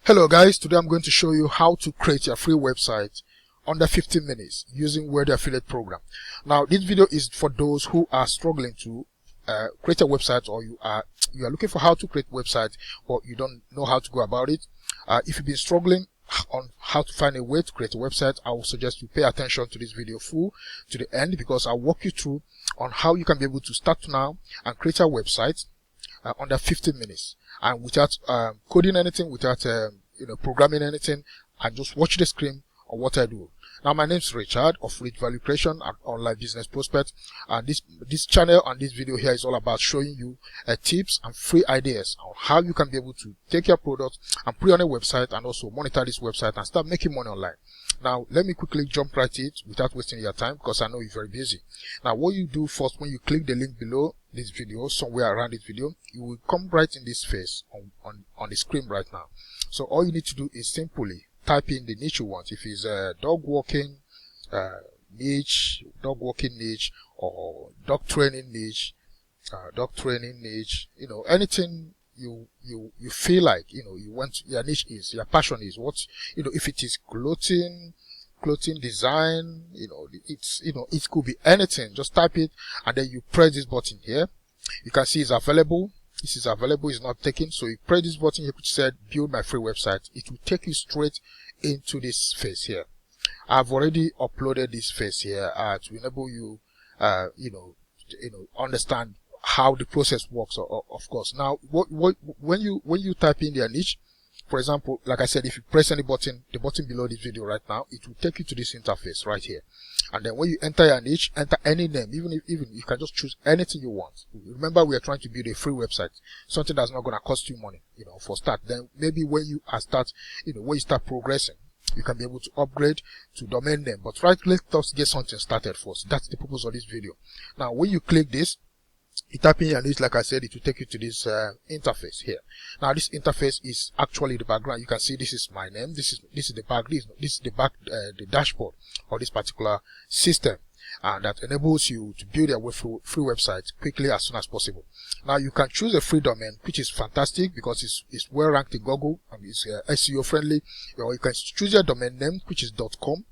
Hello guys, today I'm going to show you how to create your free website under 15 minutes using Word Affiliate Program. Now this video is for those who are struggling to create a website, or you are looking for how to create a website but you don't know how to go about it. If you've been struggling on how to find a way to create a website, I will suggest you pay attention to this video full to the end, because I'll walk you through on how you can be able to start now and create a website under 15 minutes and without coding anything, without programming anything, and just watch the screen on what I do. Now my name is Richard of Rich Value Creation and Online Business Prospect, and this channel and this video here is all about showing you tips and free ideas on how you can be able to take your product and put it on a website and also monitor this website and start making money online. Now let me quickly jump right in without wasting your time, because I know you're very busy. Now what you do first, when you click the link below this video, somewhere around this video, you will come right in this face on the screen right now. So all you need to do is simply type in the niche you want. If it's dog walking niche, or dog training niche, anything you feel like you want your niche is, your passion is, what if it is clothing design, it could be anything. Just type it and then you press this button here. You can see it's available. This is available, it's not taken. So you press this button here which said build my free website. It will take you straight into this face here. I've already uploaded this face here to enable you understand how the process works, of course. Now when you type in their niche, for example, like I said, if you press any button, the button below this video right now, it will take you to this interface right here. And then when you enter your niche, enter any name, even you can just choose anything you want. Remember, we are trying to build a free website, something that's not going to cost you money, for start. Then maybe when you start progressing, you can be able to upgrade to domain name. But let us get something started first. That's the purpose of this video. Now, when you click this, you type in your niche, like I said, it will take you to this interface here. Now this interface is actually the background. You can see this is my name. This is the back. This is the back, the dashboard of this particular system, and that enables you to build your free website quickly as soon as possible. Now you can choose a free domain, which is fantastic because it's well ranked in Google and it's SEO friendly. Or you can choose your domain name, which is .com.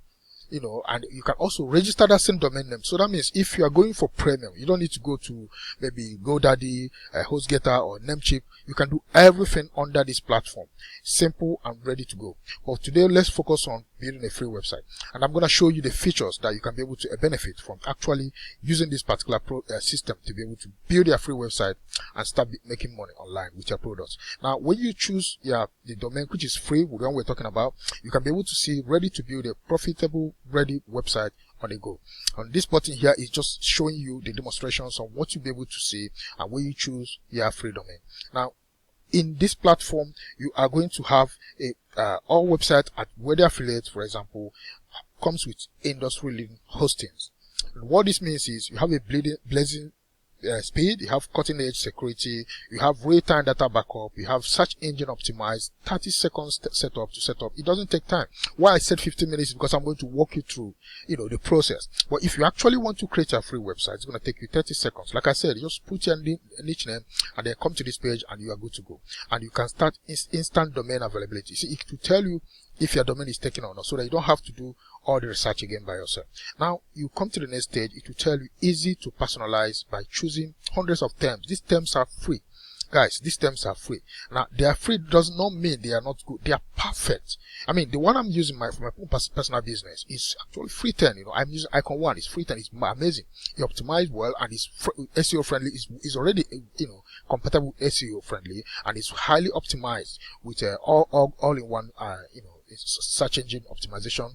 And you can also register that same domain name. So that means if you are going for premium, you don't need to go to maybe GoDaddy, HostGator, or Namecheap. You can do everything under this platform. Simple and ready to go. But today, let's focus on building a free website. And I'm going to show you the features that you can be able to benefit from actually using this particular system to be able to build your free website and start making money online with your products. Now, when you choose the domain, which is free, the one we're talking about, you can be able to see ready to build a profitable ready website on the go. And this button here is just showing you the demonstrations on what you'll be able to see and when you choose your free domain. Now in this platform, you are going to have all website at Word Affiliate, for example, comes with industry leading hostings. And what this means is you have a blazing speed, you have cutting edge security, you have real-time data backup, you have search engine optimized, 30 seconds setup to set up. It doesn't take time. Why I said 15 minutes is because I'm going to walk you through the process. But if you actually want to create a free website, it's going to take you 30 seconds. Like I said, just put your niche name and then come to this page and you are good to go. And you can start instant domain availability. See, it will tell you if your domain is taken or not, so that you don't have to do all the research again by yourself. Now you come to the next stage. It will tell you easy to personalize by choosing hundreds of terms. These terms are free, guys. These terms are free. Now they are free does not mean they are not good. They are perfect. I mean, the one I'm using for my own personal business is actually free 10. I'm using Icon 1. It's free 10. It's amazing. It optimized well and it's SEO friendly. Is already compatible SEO friendly, and it's highly optimized with all in one search engine optimization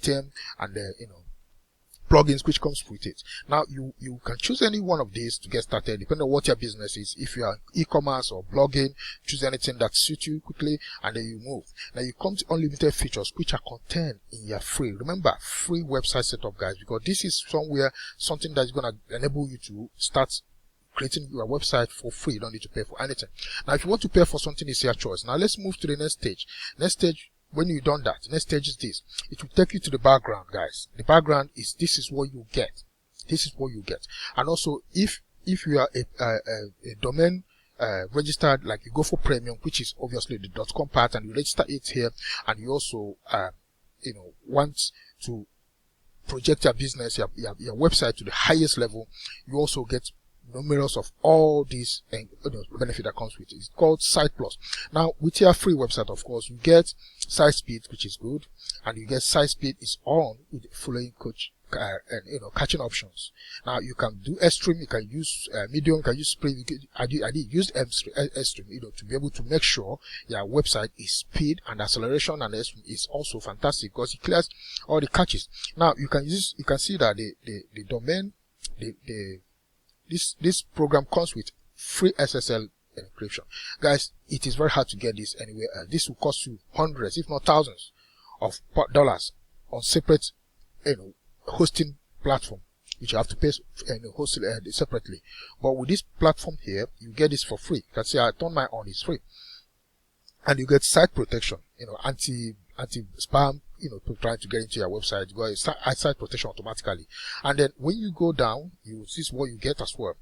term and plugins which comes with it. Now you can choose any one of these to get started depending on what your business is. If you are e-commerce or blogging, choose anything that suits you quickly and then you move. Now you come to unlimited features which are contained in your free. Remember, free website setup, guys, because this is something that's going to enable you to start creating your website for free. You don't need to pay for anything. Now if you want to pay for something, it's your choice. Now let's move to the next stage. When you've done that, next stage is this. It will take you to the background, guys. The background is, this is what you get. This is what you get. And also, if you are a domain registered, like you go for premium, which is obviously the .com part, and you register it here, and you also, want to project your business, your website to the highest level, you also get numerous of all these benefit that comes with it. It's called Site Plus. Now, with your free website, of course, you get site speed, which is good, and you get site speed is on with the following caching options. Now, you can do Extreme, you can use Medium, you can use Sprint. I did use Extreme, to be able to make sure your website is speed and acceleration, and Extreme is also fantastic because it clears all the caches. Now, you can see that the domain, this program comes with free SSL encryption. Guys, it is very hard to get this anywhere else. This will cost you hundreds, if not thousands of dollars on separate, hosting platform, which you have to pay, host separately. But with this platform here, you get this for free. You can see I turn my on, it's free. And you get site protection, anti-spam, trying to get into your website, you got site protection automatically. And then when you go down, this is what you get as well.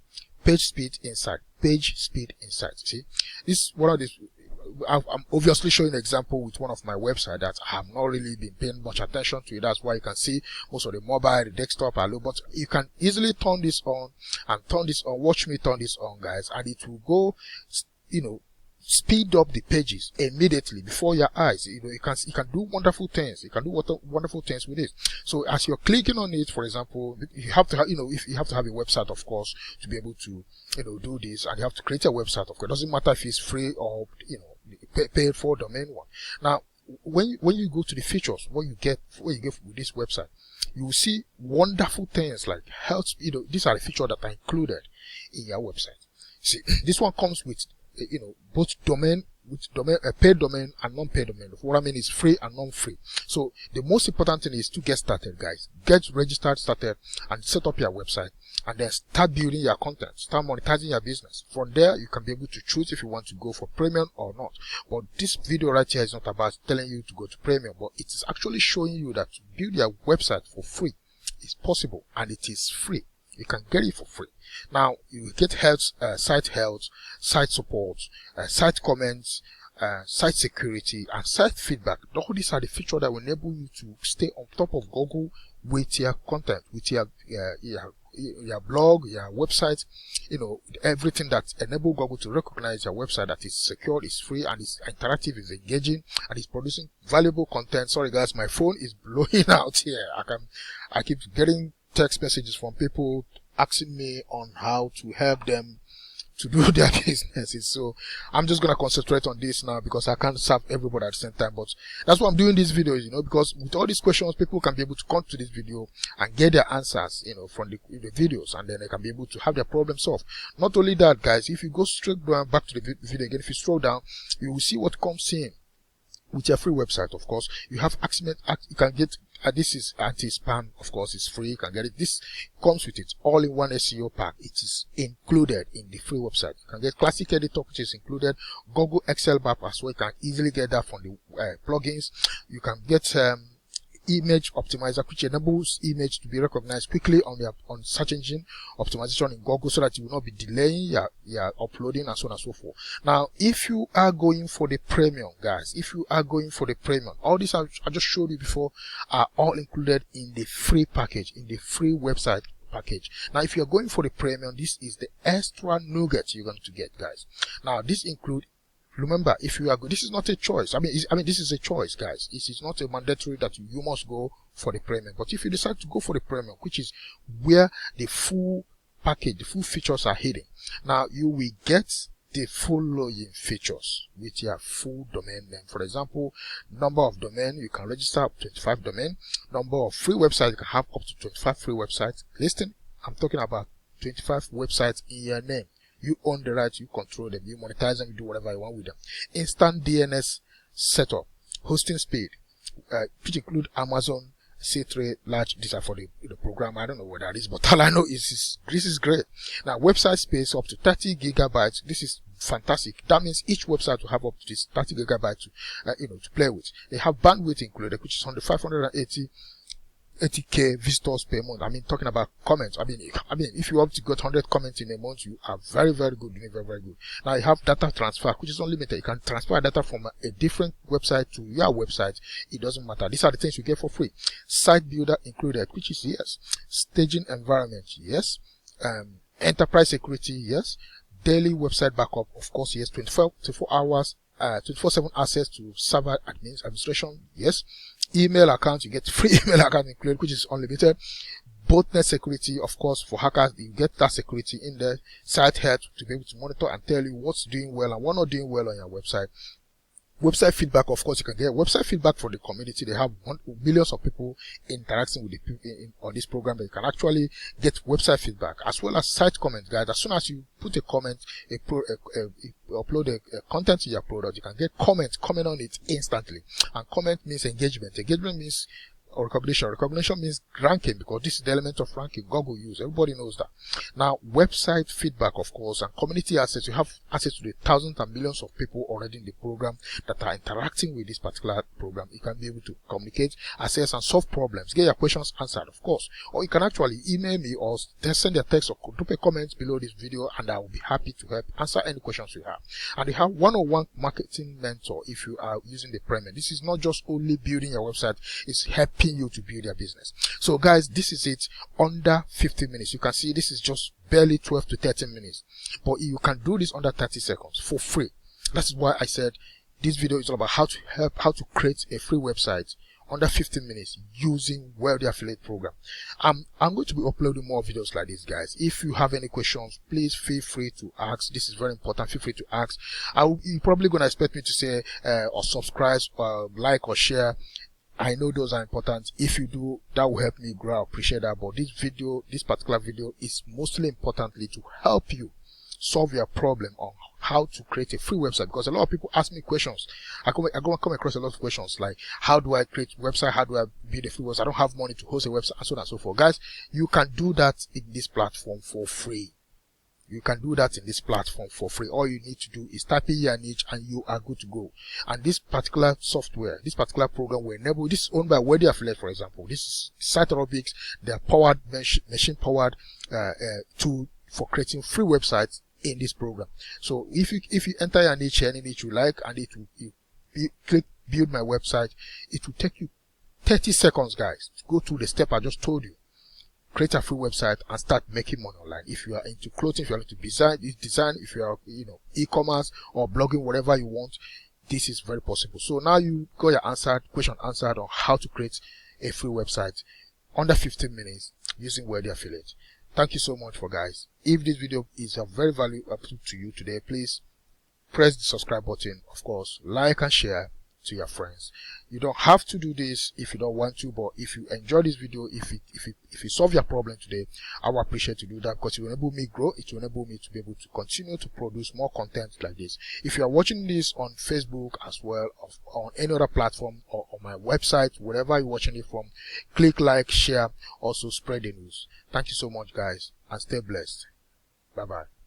Page speed insight. See, this one of these. I'm obviously showing an example with one of my websites that I have not really been paying much attention to it. That's why you can see most of the mobile, the desktop are low, but you can easily turn this on and turn this on. Watch me turn this on, guys, and it will go, speed up the pages immediately before your eyes. You can do wonderful things. You can do wonderful things with it. So as you're clicking on it, for example, you have to have, if you have to have a website, of course, to be able to, do this, and you have to create a website. Of course, it doesn't matter if it's free or, paid for domain one. Now, when you go to the features, what you get with this website, you will see wonderful things like health. These are the features that are included in your website. See, this one comes with, both paid domain and non-paid domain. What I mean is free and non-free. So the most important thing is to get started, guys. Get registered, started, and set up your website, and then start building your content, start monetizing your business. From there, you can be able to choose if you want to go for premium or not. But this video right here is not about telling you to go to premium, but it is actually showing you that to build your website for free is possible, and it is free. You can get it for free. Now, you get site support, site comments, site security, and site feedback. All these are the features that will enable you to stay on top of Google with your content, with your blog, your website, everything that enable Google to recognize your website that is secure, is free, and is interactive, is engaging, and is producing valuable content. Sorry guys, my phone is blowing out here. I keep getting text messages from people asking me on how to help them to do their businesses. So I'm just going to concentrate on this now because I can't serve everybody at the same time. But that's why I'm doing these videos, because with all these questions, people can be able to come to this video and get their answers, from the videos, and then they can be able to have their problem solved. Not only that, guys, if you go straight down back to the video again, if you scroll down, you will see what comes in with your free website. Of course, you have you can get this is anti-spam, of course, it's free. You can get it. This comes with it all-in-one SEO pack. It is included in the free website. You can get Classic Editor, which is included. Google Excel map as well. You can easily get that from the plugins. You can get image optimizer, which enables image to be recognized quickly on search engine optimization in Google, so that you will not be delaying your uploading and so on and so forth. Now, if you are going for the premium, guys, all these I just showed you before are all included in the free package, in the free website package. Now, if you are going for the premium, this is the extra nugget you're going to get, guys. Now, this includes, remember, if you are good, this is not a choice. I mean, this is a choice, guys. This is not a mandatory that you must go for the premium. But if you decide to go for the premium, which is where the full package, the full features are hidden, now you will get the following features with your full domain name. For example, number of domain, you can register up to 25 domain. Number of free websites, you can have up to 25 free websites. Listing, I'm talking about 25 websites in your name. You own the rights, you control them, you monetize them, you do whatever you want with them. Instant DNS setup, hosting speed, which include Amazon C3 large. These are for the program. I don't know what that is, but all I know is this is great. Now, website space up to 30 gigabytes. This is fantastic. That means each website will have up to this 30 gigabytes to play with. They have bandwidth included, which is on the 580 80k visitors per month. I mean, talking about comments. I mean, if you want to get 100 comments in a month, you are very, very good. Doing very, very good. Now you have data transfer, which is unlimited. You can transfer data from a different website to your website. It doesn't matter. These are the things you get for free. Site builder included, which is yes. Staging environment, yes. Enterprise security, yes. Daily website backup, of course, yes. 24 hours, 24/7 access to server administration, yes. Email account, you get free email account included, which is unlimited. Botnet security, of course, for hackers, you get that security in there. Site head to be able to monitor and tell you what's doing well and what not doing well on your website. Website feedback, of course, you can get website feedback from the community. They have millions of people interacting with the people on this program, that you can actually get website feedback as well as site comments, guys. As soon as you put a comment, upload a content to your product, you can get comments coming on it instantly. And comment means engagement. Engagement means recognition. Recognition means ranking, because this is the element of ranking Google use. Everybody knows that. Now, website feedback, of course, and community access. You have access to the thousands and millions of people already in the program that are interacting with this particular program. You can be able to communicate, assess, and solve problems. Get your questions answered, of course. Or you can actually email me or send a text or drop a comment below this video, and I will be happy to help answer any questions you have. And you have one-on-one marketing mentor if you are using the premium. This is not just only building your website, it's helping you to build your business. So guys, this is it, under 50 minutes. You can see this is just barely 12 to 13 minutes, but you can do this under 30 seconds for free. That's why I said this video is all about how to create a free website under 15 minutes using Wealthy Affiliate program. I'm going to be uploading more videos like this, guys. If you have any questions, please feel free to ask. This is very important. Feel free to ask. You're probably going to expect me to say or subscribe, like or share. I know those are important. If you do, that will help me grow. I appreciate that. But this particular video is mostly importantly to help you solve your problem on how to create a free website, because a lot of people ask me questions. I come across a lot of questions like, how do I create a website? How do I build a free website? I don't have money to host a website, and so on and so forth. Guys, you can do that in this platform for free. You can do that in this platform for free. All you need to do is type in your niche and you are good to go. And this particular software, this particular program will enable, this is owned by Wealthy Affiliate, for example. This is Siterobics. They are powered, machine powered, tool for creating free websites in this program. So if you enter your niche, any niche you like, and you click build my website, it will take you 30 seconds, guys, to go through the step I just told you. Create a free website and start making money online. If you are into clothing, if you are into design, if you are, e-commerce or blogging, whatever you want, this is very possible. So now you got your question answered on how to create a free website under 15 minutes using Wealthy Affiliate. Thank you so much guys. If this video is of very valuable to you today, please press the subscribe button. Of course, like and share to your friends. You don't have to do this if you don't want to, but if you enjoy this video, if you solve your problem today, I will appreciate to do that, because it will enable me grow. It will enable me to be able to continue to produce more content like this. If you are watching this on Facebook as well, on any other platform, or on my website, wherever you're watching it from, click like, share, also spread the news. Thank you so much, guys, and stay blessed. Bye bye.